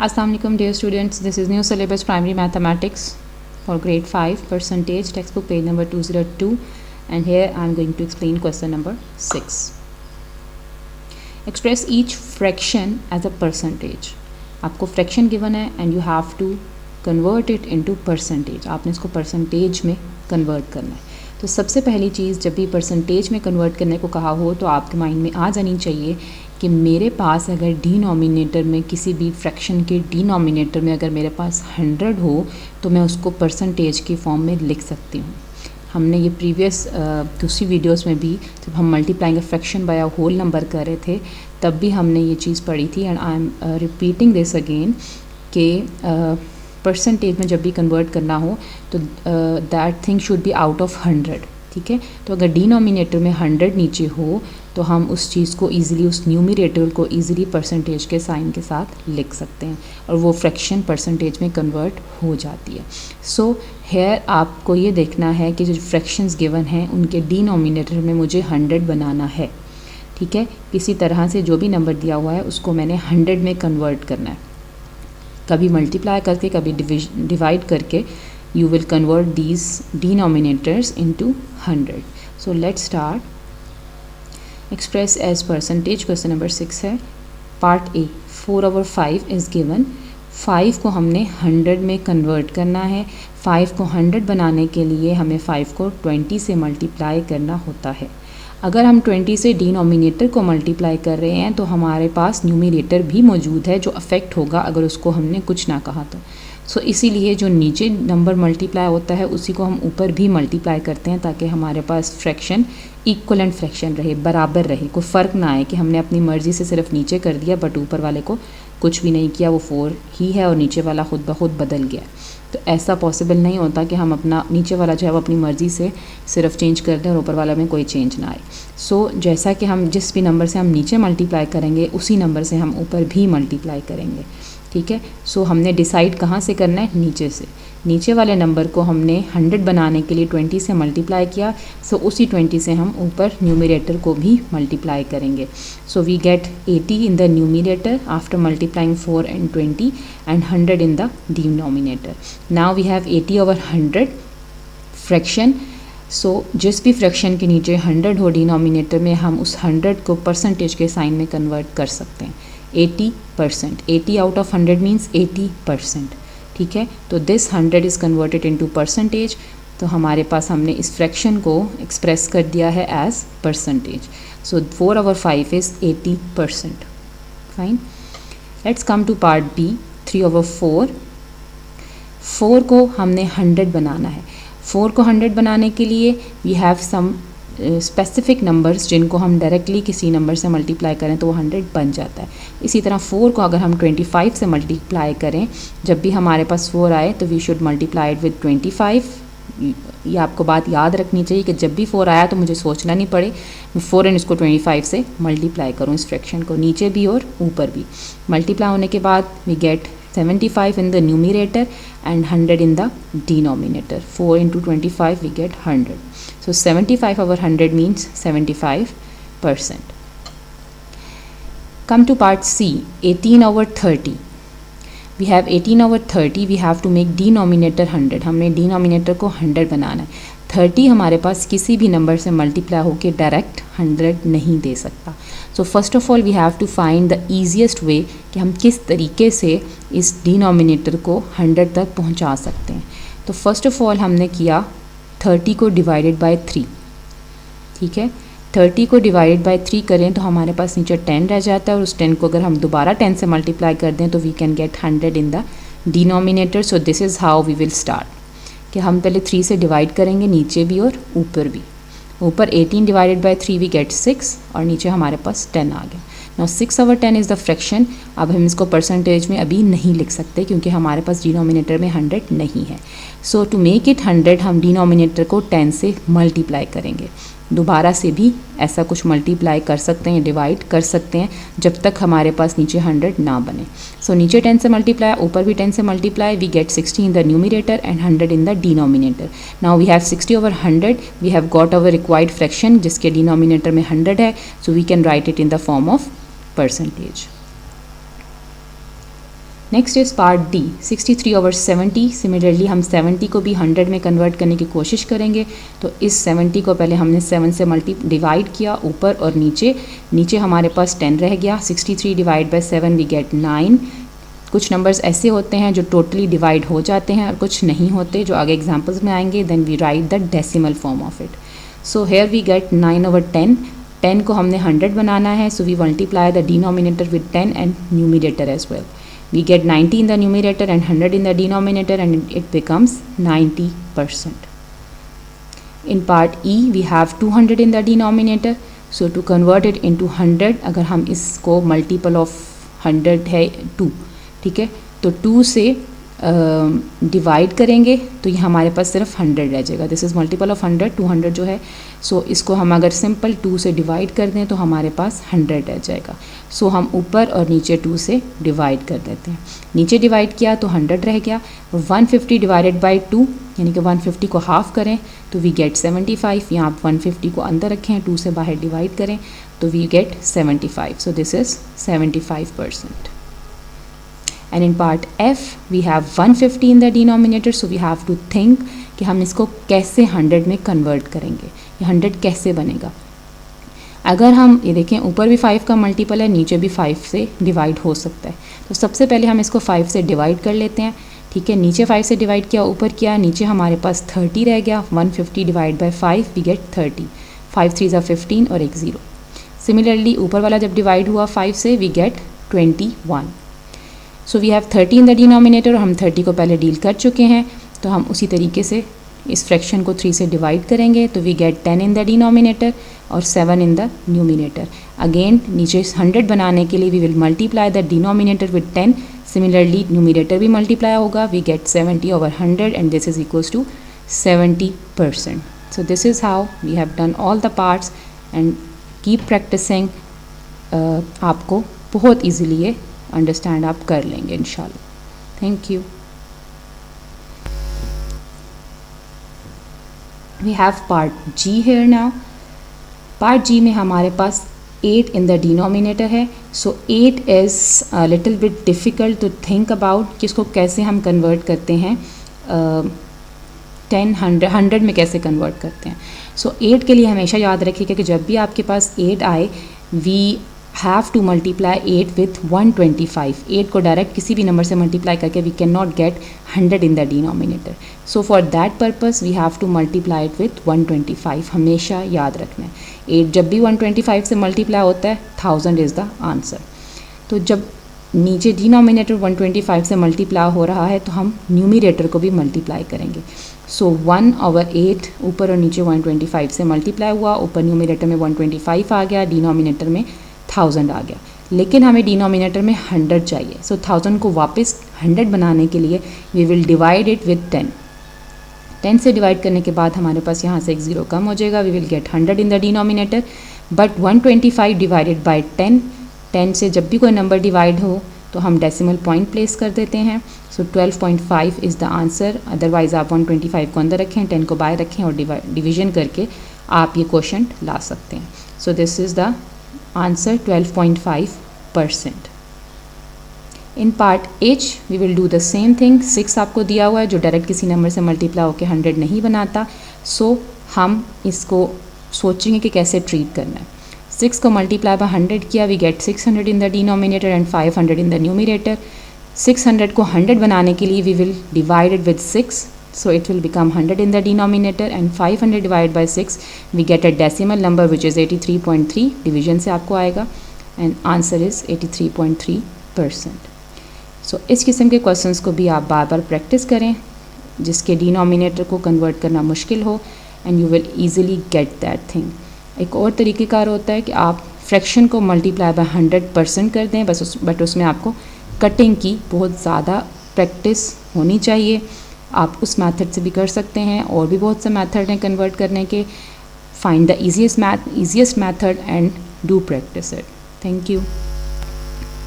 Assalamu alaikum dear students, this is new syllabus primary mathematics for grade 5 percentage textbook page number 202 and here I am going to explain question number 6. Express each fraction as a percentage. आपको fraction given है and you have to convert it into percentage. आपने इसको percentage में convert करना है. तो सबसे पहली चीज़ जब भी परसेंटेज में कन्वर्ट करने को कहा हो तो आपके माइंड में आ जानी चाहिए कि मेरे पास अगर डिनोमिनेटर में किसी भी फ्रैक्शन के डिनोमिनेटर में अगर मेरे पास 100 हो तो मैं उसको परसेंटेज की फॉर्म में लिख सकती हूँ. हमने ये प्रीवियस दूसरी वीडियोस में भी जब हम multiplying a fraction by a whole number कर रहे थे तब भी हमने ये चीज़ पढ़ी थी and I am repeating this again कि परसेंटेज में जब भी कन्वर्ट करना हो तो that thing should be out of 100. ठीक है, तो अगर डिनोमिनेटर में 100 नीचे हो तो हम उस चीज़ को ईजिली, उस न्यूमरेटर को ईजिली परसेंटेज के साइन के साथ लिख सकते हैं और वो फ्रैक्शन परसेंटेज में कन्वर्ट हो जाती है. सो हेयर आपको ये देखना है कि जो फ्रैक्शंस गिवन हैं उनके डिनोमिनेटर में मुझे 100 बनाना है. ठीक है, किसी तरह से जो भी नंबर दिया हुआ है उसको मैंने 100 में कन्वर्ट करना है. कभी मल्टीप्लाई करके कभी डिवाइड करके you will convert these denominators into 100. So let's start. Express as percentage. Question number 6 है. Part A 4/5 is given. 5 को हमने 100 में कन्वर्ट करना है. 5 को 100 बनाने के लिए हमें 5 को 20 से मल्टीप्लाई करना होता है. अगर हम 20 से डिनोमिनेटर को मल्टीप्लाई कर रहे हैं तो हमारे पास न्यूमरेटर भी मौजूद है जो अफेक्ट होगा अगर उसको हमने कुछ ना कहा तो. सो इसीलिए जो नीचे नंबर मल्टीप्लाई होता है उसी को हम ऊपर भी मल्टीप्लाई करते हैं ताकि हमारे पास फ्रैक्शन इक्वलेंट फ्रैक्शन रहे, बराबर रहे, कोई फ़र्क ना आए कि हमने अपनी मर्ज़ी से सिर्फ नीचे कर दिया बट ऊपर वाले को कुछ भी नहीं किया, वो 4 ही है और नीचे वाला खुद ब खुद बदल गया. तो ऐसा पॉसिबल नहीं होता कि हम अपना नीचे वाला जो है वो अपनी मर्ज़ी से सिर्फ चेंज कर दें और ऊपर वाला में कोई चेंज ना आए. सो जैसा कि हम जिस भी नंबर से हम नीचे मल्टीप्लाई करेंगे उसी नंबर से हम ऊपर भी मल्टीप्लाई करेंगे. ठीक है, सो हमने डिसाइड कहाँ से करना है, नीचे से. नीचे वाले नंबर को हमने 100 बनाने के लिए 20 से मल्टीप्लाई किया, सो उसी 20 से हम ऊपर न्यूमरेटर को भी मल्टीप्लाई करेंगे. So we get 80 in the numerator after multiplying 4 and 20 and 100 in the denominator. Now we have 80/100 fraction. So जिस भी फ्रैक्शन के नीचे 100 हो डिनोमिनेटर में हम उस 100 को परसेंटेज के साइन में कन्वर्ट कर सकते हैं. 80%, 80 आउट ऑफ 100 मीन्स 80%. ठीक है, तो this 100 is converted into percentage. तो हमारे पास हमने इस फ्रैक्शन को एक्सप्रेस कर दिया है as percentage. So 4/5 is 80%. Fine, let's come to part B 3/4. 4 को हमने 100 बनाना है. 4 को 100 बनाने के लिए we have some specific numbers जिनको हम डायरेक्टली किसी नंबर से मल्टीप्लाई करें तो वो 100 बन जाता है. इसी तरह 4 को अगर हम 25 से मल्टीप्लाई करें, जब भी हमारे पास 4 आए तो we should multiply it with 25. ये आपको बात याद रखनी चाहिए कि जब भी 4 आया तो मुझे सोचना नहीं पड़े, मैं फ़ौरन इसको 25 से मल्टीप्लाई करूँ. इस फ्रैक्शन को नीचे भी और ऊपर भी मल्टीप्लाई होने के बाद we get 75 in the numerator and 100 in the denominator. 4 into 25 we get 100. So 75/100 means 75%. Come to part C 18/30. We have 18/30. We have to make denominator 100. हमने denominator को 100 बनाना है. 30 हमारे पास किसी भी नंबर से मल्टीप्लाई होकर डायरेक्ट 100 नहीं दे सकता. So first of all we have to find the easiest way कि हम किस तरीके से इस डिनोमिनेटर को 100 तक पहुंचा सकते हैं. तो फर्स्ट ऑफ ऑल हमने किया 30 को डिवाइडेड बाय 3. ठीक है, 30 को डिवाइडेड बाय 3 करें तो हमारे पास नीचे 10 रह जाता है और उस 10 को अगर हम दोबारा 10 से मल्टीप्लाई कर दें तो we can get 100 in the denominator. So this is how we will start कि हम पहले 3 से डिवाइड करेंगे नीचे भी और ऊपर भी. ऊपर 18 डिवाइडेड बाय 3 वी गेट 6 और नीचे हमारे पास 10 आ गया. Now 6/10 is the fraction. अब हम इसको परसेंटेज में अभी नहीं लिख सकते क्योंकि हमारे पास डिनोमिनेटर में 100 नहीं है. सो टू मेक इट 100 हम डिनोमिनेटर को 10 से मल्टीप्लाई करेंगे. दोबारा से भी ऐसा कुछ मल्टीप्लाई कर सकते हैं, डिवाइड कर सकते हैं जब तक हमारे पास नीचे 100 ना बने. सो नीचे 10 से मल्टीप्लाई, ऊपर भी 10 से multiply, we get 60 in the numerator and 100 in the denominator. Now we have 60/100. We have got our required fraction जिसके डिनोमिनेटर में 100 है. So we can write it in the form of percentage. Next is part D, 63/70। Similarly हम 70 को भी 100 में convert करने की कोशिश करेंगे। तो इस 70 को पहले हमने 7 से डिवाइड किया ऊपर और नीचे। नीचे हमारे पास 10 रह गया। 63 डिवाइड बाय 7 वी गेट 9। कुछ नंबर्स ऐसे होते हैं जो टोटली डिवाइड हो जाते हैं और कुछ नहीं होते, जो आगे एग्जाम्पल्स में आएंगे। Then we write the decimal form of it. So here we get 9/10। 10 को हमने 100 बनाना है, so we multiply the denominator with 10 and numerator as well. We get 90 in the numerator and 100 in the denominator, and it becomes 90%. In part E, we have 200 in the denominator. So to convert it into 100, अगर हम इसको multiple of 100 है 2, ठीक है, तो 2 से divide करेंगे तो ये हमारे पास सिर्फ 100 रह जाएगा। दिस इज़ मल्टीपल ऑफ 100, 200 जो है। सो इसको हम अगर सिंपल 2 से डिवाइड कर दें तो हमारे पास 100 रह जाएगा। सो हम ऊपर और नीचे 2 से डिवाइड कर देते हैं। नीचे डिवाइड किया तो 100 रह गया। 150 डिवाइडेड बाई 2, यानी कि 150 को हाफ करें तो वी गेट 75। यहाँ आप 150 को अंदर रखें, 2 से बाहर डिवाइड करें तो we get 75। So this is 75%. And in part F, we have 150 in the denominator, so we have to think कि हम इसको कैसे 100 में कन्वर्ट करेंगे, ये 100 कैसे बनेगा। अगर हम ये देखें, ऊपर भी 5 का मल्टीपल है, नीचे भी 5 से डिवाइड हो सकता है। तो सबसे पहले हम इसको 5 से डिवाइड कर लेते हैं, ठीक है। नीचे 5 से डिवाइड किया, ऊपर किया, नीचे हमारे पास 30 रह गया। 150 डिवाइड बाई 5 वी गेट 30। 5 3 ज़ा 15 और एक 0। सिमिलरली ऊपर वाला जब डिवाइड हुआ 5 से we get 21। So we have 30 in the denominator, और हम 30 को पहले डील कर चुके हैं। तो हम उसी तरीके से इस फ्रैक्शन को 3 से डिवाइड करेंगे तो we get 10 in the denominator और 7 इन द न्यूमिनेटर। अगेन नीचे 100 बनाने के लिए we will multiply the denominator with 10। Similarly numerator भी मल्टीप्लाई होगा। We get 70/100 and this is equals to 70%. So this is how we have done all the parts and keep practising. आपको बहुत easily ये understand आप कर लेंगे इंशाल्लाह। Thank you. We have part G here now. Part G में हमारे पास 8 इन द डिनोमिनेटर है। So 8 is little bit difficult to think about कि इसको कैसे हम कन्वर्ट करते हैं 100 में कैसे कन्वर्ट करते हैं। सो 8 के लिए हमेशा याद रखिएगा कि जब भी आपके पास 8 आए we have to multiply 8 with 125। 8 को डायरेक्ट किसी भी नंबर से मल्टीप्लाई करके we can not get 100 in the denominator. So for that purpose we have to multiply it with 125। हमेशा याद रखना है 8 जब भी 125 से मल्टीप्लाई होता है 1000 इज़ द आंसर। तो जब नीचे डिनोमिनेटर 125 से मल्टीप्लाई हो रहा है तो हम न्यूमिनेटर को भी मल्टीप्लाई करेंगे। सो 1/8 ऊपर और नीचे 125 से मल्टीप्लाई हुआ, ऊपर न्यूमिनेटर में 125 आ गया, डिनोमिनेटर में 1000 आ गया। लेकिन हमें डिनोमिनेटर में 100 चाहिए। सो 1000 को वापस 100 बनाने के लिए we will divide it with 10। 10 से डिवाइड करने के बाद हमारे पास यहाँ से एक 0 कम हो जाएगा। We will get 100 in the denominator, but 125 divided by 10। 10 से जब भी कोई नंबर डिवाइड हो तो हम डेसिमल पॉइंट प्लेस कर देते हैं। सो 12.5 इज़ द आंसर। अदरवाइज़ आप 125 को अंदर रखें, 10 को बाहर रखें और डिवीजन करके आप ये क्वोशंट ला सकते हैं। सो this is the answer 12.5%. In part H we will do the same thing. 6 आपको दिया हुआ है जो डायरेक्ट किसी नंबर से मल्टीप्लाई होकर 100 नहीं बनाता। सो हम इसको सोचेंगे कि कैसे ट्रीट करना है। 6 को मल्टीप्लाई बाय 100 किया, we get 600 in the denominator and 500 in the numerator. 600 को 100 बनाने के लिए we will divide it with 6, so it will become 100 in the denominator, and 500 divided by 6 we get a decimal number which is 83.3. Division से आपको आएगा and answer is 83.3%. so इस किस्म के क्वेश्चंस को भी आप बार बार प्रैक्टिस करें जिसके डिनोमिनेटर को कन्वर्ट करना मुश्किल हो, and you will easily get that thing. एक और तरीक़ेकार होता है कि आप फ्रैक्शन को मल्टीप्लाई बाय 100% कर दें, बट उसमें आपको कटिंग की बहुत ज़्यादा प्रैक्टिस होनी चाहिए। आप उस मेथड से भी कर सकते हैं, और भी बहुत से मेथड हैं कन्वर्ट करने के। Find the easiest method and do practice it. Thank you.